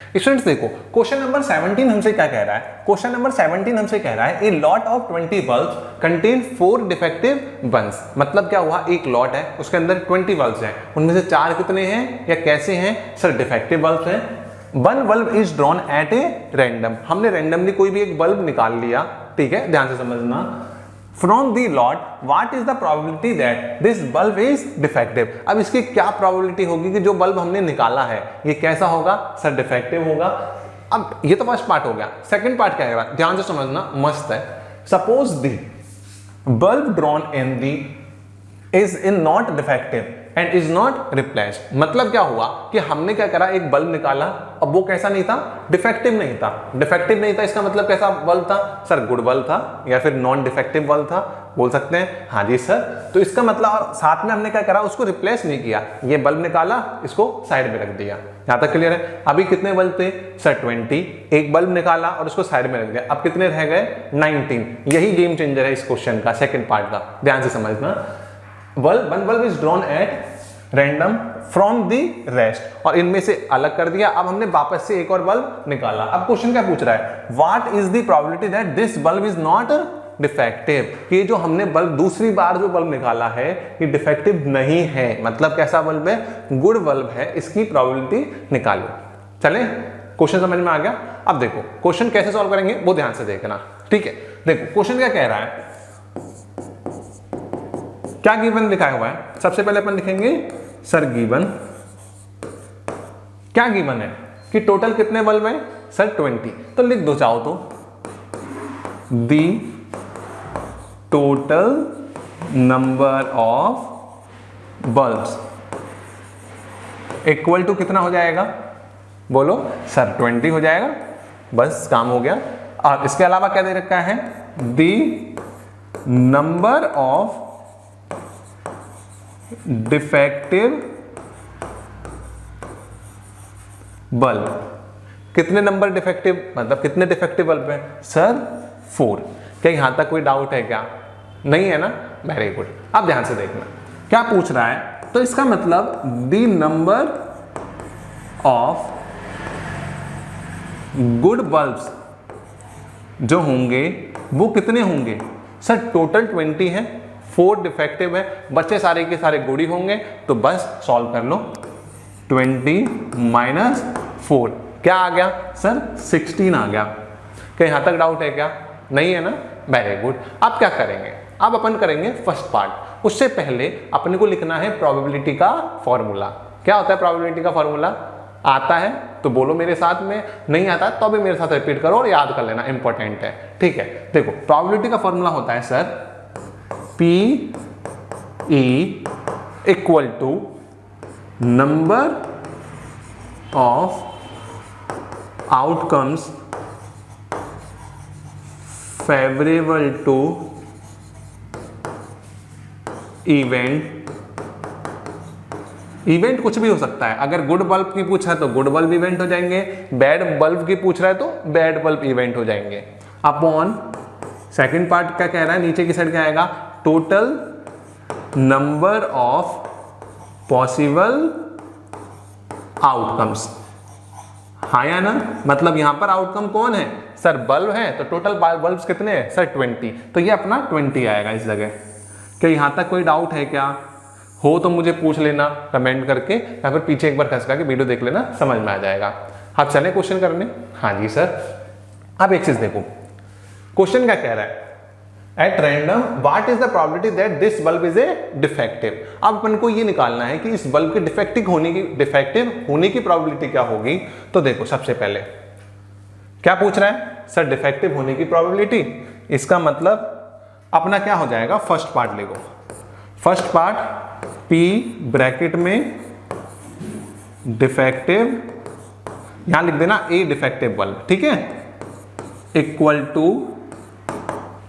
Students देखो question number 17 हमसे क्या कह रहा है, क्वेश्चन नंबर 17 हमसे कह रहा है a lot of 20 bulbs contain 4 defective bulbs. मतलब क्या हुआ, एक लॉट है उसके अंदर 20 बल्ब्स हैं, उनमें से 4 कितने हैं या कैसे हैं सर, डिफेक्टिव बल्ब्स हैं। One bulb is drawn at a random, हमने रैंडमली कोई भी एक बल्ब निकाल लिया, ठीक है, ध्यान से समझना। From the lot what is the probability that this bulb is defective. अब इसकी क्या प्रोबेबिलिटी होगी कि जो बल्ब हमने निकाला है ये कैसा होगा सर, डिफेक्टिव होगा। अब ये तो फर्स्ट पार्ट हो गया, सेकंड पार्ट क्या है ध्यान से समझना, मस्त है। Suppose the bulb drawn in the is in not defective and is not replaced. मतलब क्या हुआ कि हमने क्या करा, एक बल्ब निकाला, अब वो कैसा नहीं था, डिफेक्टिव नहीं था। डिफेक्टिव नहीं था इसका मतलब कैसा बल्ब था सर, गुड बल्ब था या फिर नॉन डिफेक्टिव बल्ब था, बोल सकते हैं हाँ जी सर। तो इसका मतलब साथ में हमने क्या करा, उसको रिप्लेस नहीं किया, ये बल्ब निकाला इसको साइड में रख दिया। यहां तक क्लियर है। अभी कितने बल्ब थे सर 20, एक बल्ब निकाला और उसको साइड में रख दिया, अब कितने रह गए 19। यही गेम चेंजर है इस क्वेश्चन का, सेकंड पार्ट का, ध्यान से समझना। One bulb is drawn at random from the rest, और इनमें से अलग कर दिया। अब हमने वापस से एक और बल्ब निकाला। अब क्वेश्चन क्या पूछ रहा है, what is the probability that this bulb is not defective. ये जो हमने बल्ब दूसरी बार जो बल्ब निकाला है ये डिफेक्टिव नहीं है, मतलब कैसा बल्ब है, गुड बल्ब है, इसकी प्रोबेबिलिटी निकालो। चले क्वेश्चन समझ में आ गया। अब देखो क्वेश्चन कैसे सॉल्व करेंगे वो ध्यान से देखना, ठीक है। देखो क्वेश्चन क्या कह रहा है, क्या गिवन लिखा हुआ है, सबसे पहले अपन लिखेंगे सर गिवन, क्या गिवन है कि टोटल कितने बल्ब है सर 20, तो लिख दो चाहो तो, the total number of bulbs equal to कितना हो जाएगा, बोलो सर 20 हो जाएगा, बस काम हो गया। और इसके अलावा क्या दे रखा है, the number of defective bulb, कितने नंबर डिफेक्टिव, मतलब कितने डिफेक्टिव बल्ब है सर 4। क्या यहां तक कोई डाउट है क्या, नहीं है ना, वेरी गुड। अब ध्यान से देखना क्या पूछ रहा है, तो इसका मतलब the number of good bulbs जो होंगे वो कितने होंगे सर, टोटल 20 है, 4 डिफेक्टिव है, बच्चे सारे के सारे गुड ही होंगे, तो बस सॉल्व कर लो। 20 माइनस 4 क्या आ गया सर 16 आ गया। क्या यहां तक डाउट है क्या, नहीं है ना, वेरी गुड। अब क्या करेंगे, अब अपन करेंगे फर्स्ट पार्ट। उससे पहले अपने को लिखना है प्रोबेबिलिटी का फॉर्मूला। क्या होता है प्रोबेबिलिटी का फॉर्मूला, आता है तो बोलो मेरे साथ में, नहीं आता तो भी मेरे साथ रिपीट करो और याद कर लेना, इंपॉर्टेंट है, ठीक है। देखो प्रोबेबिलिटी का फॉर्मूला होता है sir P E equal to number of outcomes favourable to event. Event कुछ भी हो सकता है, अगर गुड बल्ब की पूछ रहा है तो गुड बल्ब इवेंट हो जाएंगे, बैड बल्ब की पूछ रहा है तो बैड बल्ब इवेंट हो जाएंगे। अपॉन सेकंड पार्ट क्या कह रहा है, नीचे की साइड क्या आएगा, total number of possible outcomes. हाँ या ना, मतलब यहां पर आउटकम कौन है सर, बल्ब है, तो टोटल बल्ब्स कितने हैं सर 20, तो ये अपना 20 आएगा इस जगह। क्या यहां तक कोई डाउट है क्या, हो तो मुझे पूछ लेना कमेंट करके, या फिर पीछे एक बार खसका के वीडियो देख लेना, समझ में आ जाएगा। आप चले क्वेश्चन करने, हाँ जी सर। अब एक चीज देखो क्वेश्चन क्या कह रहा है, at random what is the probability that this bulb is a defective. अब अपन को ये निकालना है कि इस बल्ब के डिफेक्टिव होने की प्रोबेबिलिटी क्या होगी। तो देखो सबसे पहले क्या पूछ रहा है सर, डिफेक्टिव होने की प्रोबेबिलिटी, इसका मतलब अपना क्या हो जाएगा, फर्स्ट पार्ट लिखो, फर्स्ट पार्ट P ब्रैकेट में डिफेक्टिव, यहां लिख देना A डिफेक्टिव बल्ब, ठीक है, इक्वल टू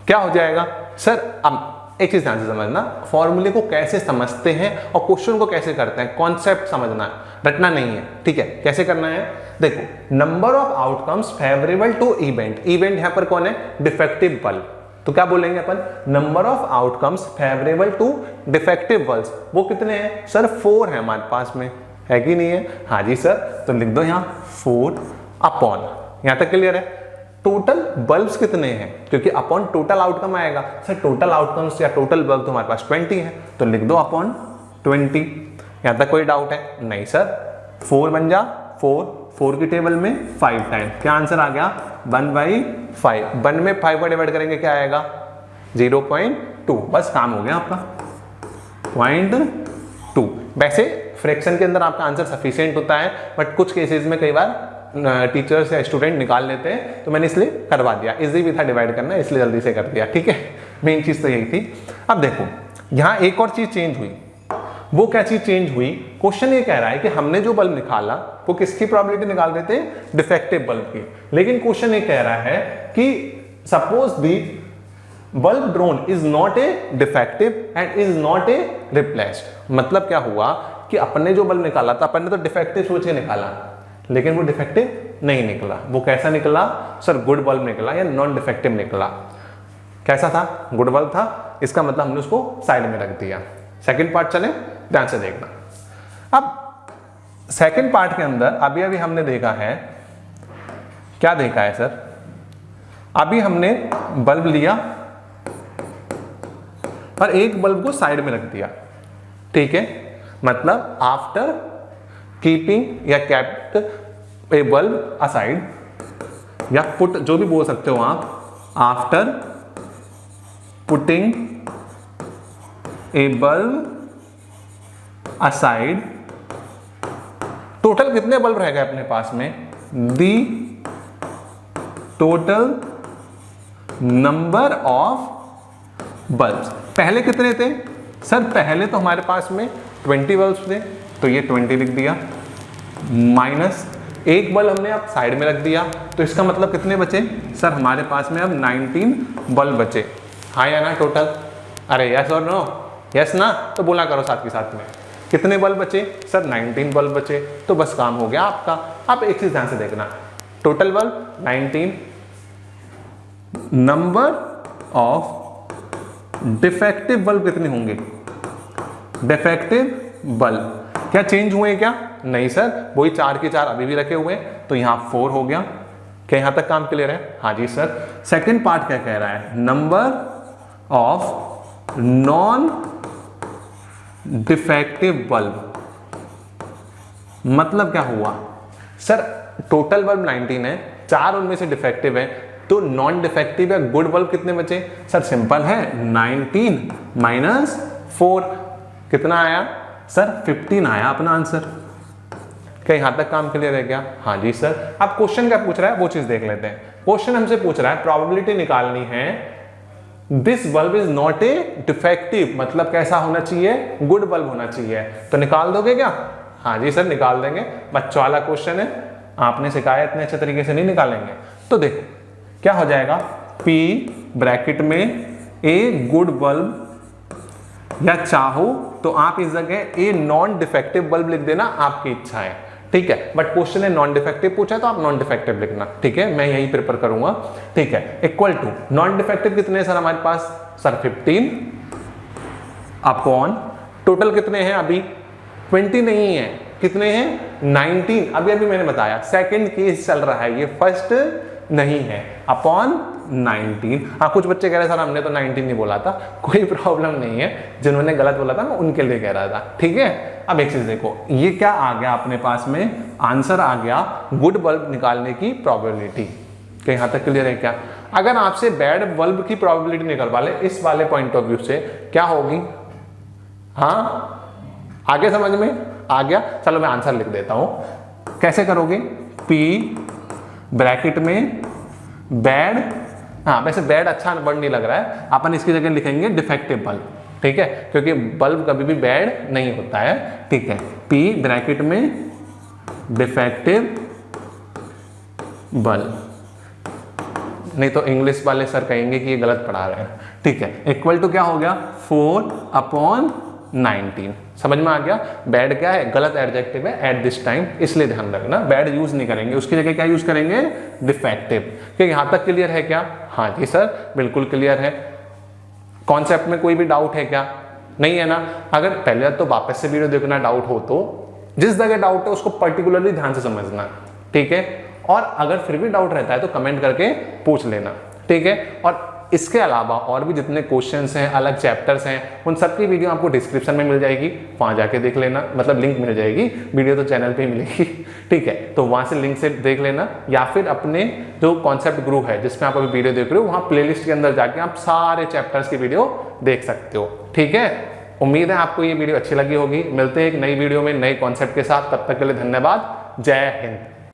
क्या हो जाएगा सर। अब एक चीज ध्यान से समझना, फॉर्मूले को कैसे समझते हैं और क्वेश्चन को कैसे करते हैं, कॉन्सेप्ट समझना है, रटना नहीं है, ठीक है। कैसे करना है, देखो number of outcomes favourable to event, event यहां पर कौन है, डिफेक्टिव बल्ब, तो क्या बोलेंगे अपन, number of outcomes favourable to defective bulbs, वो कितने हैं सर 4 है हमारे पास में, है कि नहीं है, हाँ जी सर, तो लिख दो यहां 4 अपॉन, यहां तक क्लियर है। टोटल बल्ब्स कितने हैं, क्योंकि अपॉन टोटल आउटकम आएगा। सर टोटल आउटकम्स या टोटल बल्ब तो हमारे पास 20 है, तो लिख दो अपॉन 20। यहां तक कोई डाउट है? नहीं सर। 4 बन जा 4 की टेबल में 5 टाइम, क्या आंसर आ गया? 1/5। 1 में 5 को डिवाइड करेंगे क्या आएगा? 0.2। बस काम हो गया आपका, 0.2। वैसे फ्रैक्शन के अंदर आपका आंसर सफिशिएंट होता है, बट कुछ केसेस में कई बार टीचर्स या स्टूडेंट निकाल लेते हैं, तो मैंने इसलिए करवा दिया। इजी भी था डिवाइड करना, इसलिए जल्दी से कर दिया। ठीक है, मेन चीज तो यही थी। अब देखो यहां एक और चीज चेंज हुई। वो क्या चीज चेंज हुई? क्वेश्चन ये कह रहा है कि हमने जो बल्ब निकाला वो किसकी प्रोबेबिलिटी निकाल रहे थे? डिफेक्टिव बल्ब की। लेकिन क्वेश्चन ये कह रहा है कि suppose the bulb drone is not a defective and is not a replaced. मतलब क्या हुआ कि अपने जो बल्ब निकाला था, अपन ने तो डिफेक्टिव सोच के निकाला, लेकिन वो डिफेक्टिव नहीं निकला। वो कैसा निकला? सर गुड बल्ब निकला या नॉन डिफेक्टिव निकला। कैसा था? गुड बल्ब था। इसका मतलब हमने उसको साइड में रख दिया। सेकंड पार्ट चले, ध्यान से देखना। अब सेकंड पार्ट के अंदर अभी अभी हमने देखा है, क्या देखा है सर? अभी हमने बल्ब लिया और एक बल्ब को साइड में रख दिया। ठीक है, मतलब आफ्टर कीपिंग या केप्ट ए बल्ब असाइड, या पुट, जो भी बोल सकते हो आप, after putting a bulb aside. Total कितने बल्ब रह गए अपने पास में? दी टोटल नंबर ऑफ बल्ब्स। पहले कितने थे सर? पहले तो हमारे पास में 20 बल्ब्स थे, तो ये 20 लिख दिया, माइनस एक बल्ब हमने अब साइड में रख दिया, तो इसका मतलब कितने बचे सर? हमारे पास में अब 19 बल्ब बचे। हाँ या ना टोटल? अरे यस और नो? यस ना? तो बोला करो साथ के साथ में। कितने बल्ब बचे सर? 19 बल्ब बचे। तो बस काम हो गया आपका। अब एक चीज ध्यान से देखना, total bulb 19, number of defective bulb कितने होंगे? डिफेक्टिव बल्ब क्या चेंज हुए क्या? नहीं सर, वही 4 के 4 अभी भी रखे हुए, तो यहां 4 हो गया। क्या यहां तक काम क्लियर है? हाँ जी सर। सेकंड पार्ट क्या कह रहा है? Number of non defective bulb. मतलब क्या हुआ सर? टोटल बल्ब 19 है, 4 उनमें से डिफेक्टिव है, तो नॉन डिफेक्टिव या गुड बल्ब कितने बचे सर? सिंपल है, 19 माइनस 4 कितना आया सर? 15 आया अपना आंसर। क्या यहां तक काम क्लियर है क्या? हाँ जी सर। अब क्वेश्चन क्या पूछ रहा है वो चीज देख लेते हैं। क्वेश्चन हमसे पूछ रहा है प्रोबेबिलिटी निकालनी है, this bulb is not a defective, मतलब कैसा होना चाहिए? गुड बल्ब होना चाहिए। तो निकाल दोगे क्या? हाँ जी सर निकाल देंगे। बच्चों वाला क्वेश्चन है, आपने सिखाया इतने अच्छे तरीके से नहीं निकालेंगे। तो देखो क्या हो जाएगा, P ब्रैकेट में ए गुड बल्ब, या चाहो तो आप इस जगह ए नॉन डिफेक्टिव बल्ब लिख देना, आपकी इच्छा है। ठीक है, बट क्वेश्चन है नॉन डिफेक्टिव पूछा है, तो आप नॉन डिफेक्टिव लिखना। ठीक है, मैं यही प्रिपेयर करूंगा। ठीक है, इक्वल टू नॉन डिफेक्टिव कितने सर हमारे पास? सर 15 अपॉन टोटल कितने हैं? अभी 20 नहीं है, कितने हैं? 19। अभी अभी मैंने बताया सेकंड केस चल रहा है, ये फर्स्ट नहीं है, अपॉन 19। हाँ, कुछ बच्चे कह रहे सर हमने तो 19 नहीं बोला था, कोई प्रॉब्लम नहीं है, जिन्होंने गलत बोला था मैं उनके लिए कह रहा था। ठीक है, अब एक चीज देखो, ये क्या आ गया अपने पास में? आंसर आ गया गुड बल्ब निकालने की प्रोबेबिलिटी। क्या यहां तक क्लियर है क्या? अगर आपसे बैड बल्ब की प्रोबेबिलिटी निकलवा ले इस वाले पॉइंट ऑफ व्यू से, क्या होगी? हाँ आगे समझ में आ गया? चलो मैं आंसर लिख देता हूं, कैसे करोगे? P ब्रैकेट में बैड, हाँ वैसे बैड अच्छा वर्ड नहीं लग रहा है, अपन इसकी जगह लिखेंगे डिफेक्टिव बल्ब। ठीक है, क्योंकि बल्ब कभी भी बैड नहीं होता है। ठीक है, P ब्रैकेट में डिफेक्टिव बल्ब, नहीं तो इंग्लिश वाले सर कहेंगे कि ये गलत पढ़ा रहे हैं। ठीक है, इक्वल टू क्या हो गया? 4 अपॉन 19। समझ में आ गया? बैड क्या है? गलत एडजेक्टिव है एट दिस टाइम, इसलिए ध्यान रखना, बैड यूज नहीं करेंगे, उसकी जगह क्या यूज करेंगे? डिफेक्टिव। क्या यहां तक क्लियर है क्या? हाँ जी सर बिल्कुल क्लियर है। कॉन्सेप्ट में कोई भी डाउट है क्या? नहीं है ना? अगर पहले तो वापस से वीडियो देखना, डाउट हो तो जिस जगह डाउट है उसको पर्टिकुलरली ध्यान से समझना। ठीक है, और अगर फिर भी डाउट रहता है तो कमेंट करके पूछ लेना, ठीक है। और इसके अलावा और भी जितने क्वेश्चंस हैं, अलग चैप्टर्स हैं, उन सब की वीडियो आपको डिस्क्रिप्शन में मिल जाएगी, वहां जाके देख लेना, मतलब लिंक मिल जाएगी, वीडियो तो चैनल पे ही मिलेगी, ठीक है। तो वहां से लिंक से देख लेना, या फिर अपने जो कॉन्सेप्ट ग्रुप है जिसमें आप अभी वीडियो देख रहे हो, वहां प्लेलिस्ट के अंदर जाके आप सारे चैप्टर्स की वीडियो देख सकते हो, ठीक है। उम्मीद है आपको ये वीडियो अच्छी लगी होगी। मिलते हैं एक नई वीडियो में नए कॉन्सेप्ट के साथ, तब तक के लिए धन्यवाद। जय हिंद।